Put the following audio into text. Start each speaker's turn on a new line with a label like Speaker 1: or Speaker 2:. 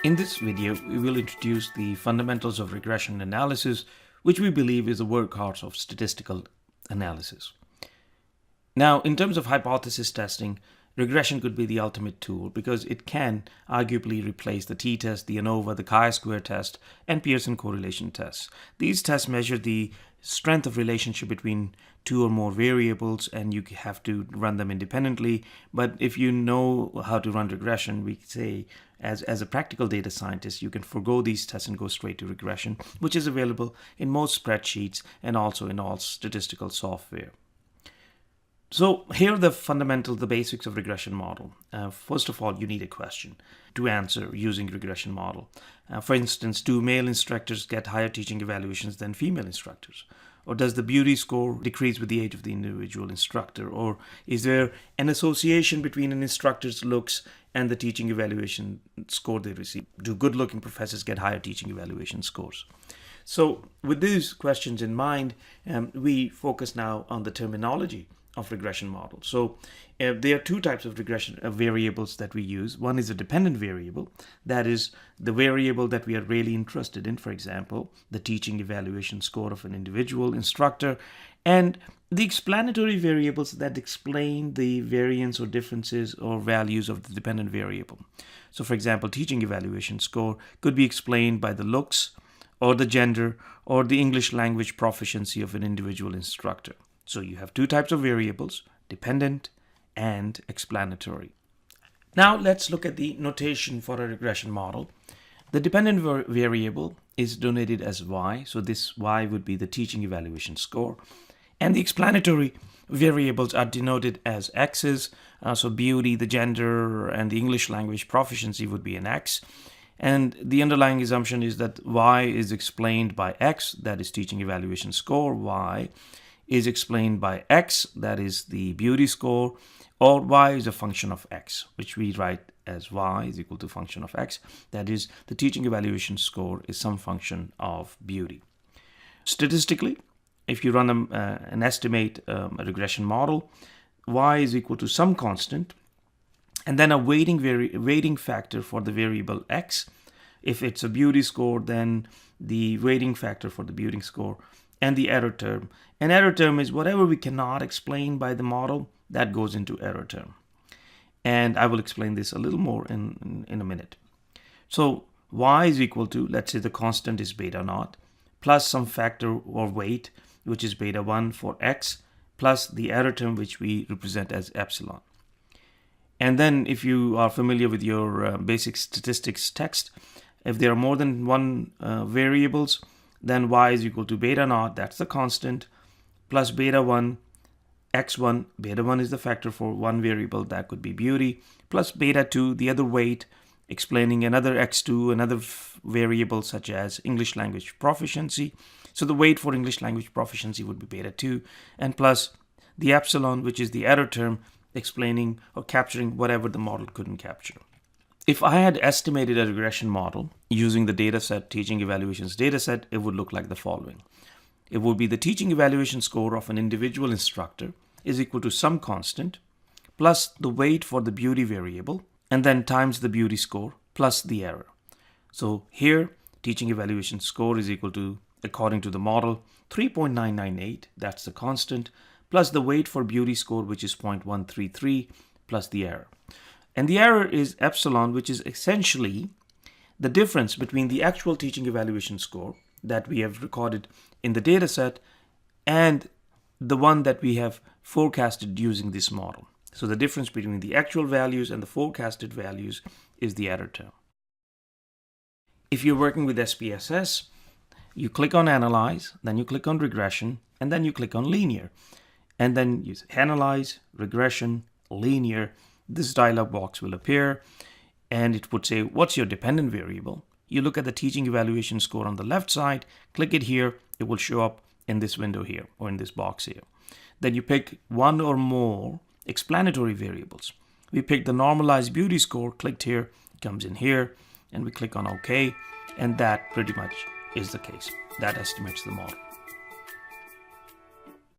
Speaker 1: In this video, we will introduce the fundamentals of regression analysis, which we believe is the workhorse of statistical analysis. Now, in terms of hypothesis testing, regression could be the ultimate tool because it can arguably replace the t-test, the ANOVA, the chi-square test, and Pearson correlation tests. These tests measure the strength of relationship between two or more variables, and you have to run them independently. But if you know how to run regression, we say as a practical data scientist, you can forego these tests and go straight to regression, which is available in most spreadsheets and also in all statistical software. So here are the basics of regression model. First of all, you need a question to answer using regression model. For instance, do male instructors get higher teaching evaluations than female instructors? Or does the beauty score decrease with the age of the individual instructor? Or is there an association between an instructor's looks and the teaching evaluation score they receive? Do good-looking professors get higher teaching evaluation scores? So with these questions in mind, we focus now on the terminology of regression model. So there are two types of regression variables that we use. One is a dependent variable, that is the variable that we are really interested in, for example, the teaching evaluation score of an individual instructor, and the explanatory variables that explain the variance or differences or values of the dependent variable. So for example, teaching evaluation score could be explained by the looks or the gender or the English language proficiency of an individual instructor. So you have two types of variables, dependent and explanatory. Now let's look at the notation for a regression model. The dependent variable is denoted as y, so this y would be the teaching evaluation score. And the explanatory variables are denoted as x's, so beauty, the gender, and the English language proficiency would be an x. And the underlying assumption is that y is explained by x, that is teaching evaluation score, y is explained by x, that is the beauty score, or y is a function of x, which we write as y is equal to function of x, that is the teaching evaluation score is some function of beauty. Statistically, if you run an estimate a regression model, y is equal to some constant, and then a weighting factor for the variable x. If it's a beauty score, then the weighting factor for the beauty score, and the error term. An error term is whatever we cannot explain by the model, that goes into error term. And I will explain this a little more in a minute. So y is equal to, let's say the constant is beta naught, plus some factor or weight, which is beta 1 for x, plus the error term, which we represent as epsilon. And then if you are familiar with your basic statistics text, if there are more than one variables, then y is equal to beta naught, that's the constant, plus beta 1, x1, beta 1 is the factor for one variable, that could be beauty, plus beta 2, the other weight, explaining another x2, another variable such as English language proficiency. So the weight for English language proficiency would be beta 2, and plus the epsilon, which is the error term, explaining or capturing whatever the model couldn't capture. If I had estimated a regression model using the dataset, teaching evaluations dataset, it would look like the following. It would be the teaching evaluation score of an individual instructor is equal to some constant plus the weight for the beauty variable and then times the beauty score plus the error. So here, teaching evaluation score is equal to, according to the model, 3.998, that's the constant, plus the weight for beauty score, which is 0.133, plus the error. And the error is epsilon, which is essentially the difference between the actual teaching evaluation score that we have recorded in the data set and the one that we have forecasted using this model. So the difference between the actual values and the forecasted values is the error term. If you're working with SPSS, you click on Analyze, then you click on Regression, and then you click on Linear. And then you Analyze, Regression, Linear. This dialog box will appear and it would say, what's your dependent variable? You look at the teaching evaluation score on the left side, click it here, it will show up in this window here or in this box here. Then you pick one or more explanatory variables. We pick the normalized beauty score, clicked here, it comes in here, and we click on OK, and that pretty much is the case. That estimates the model.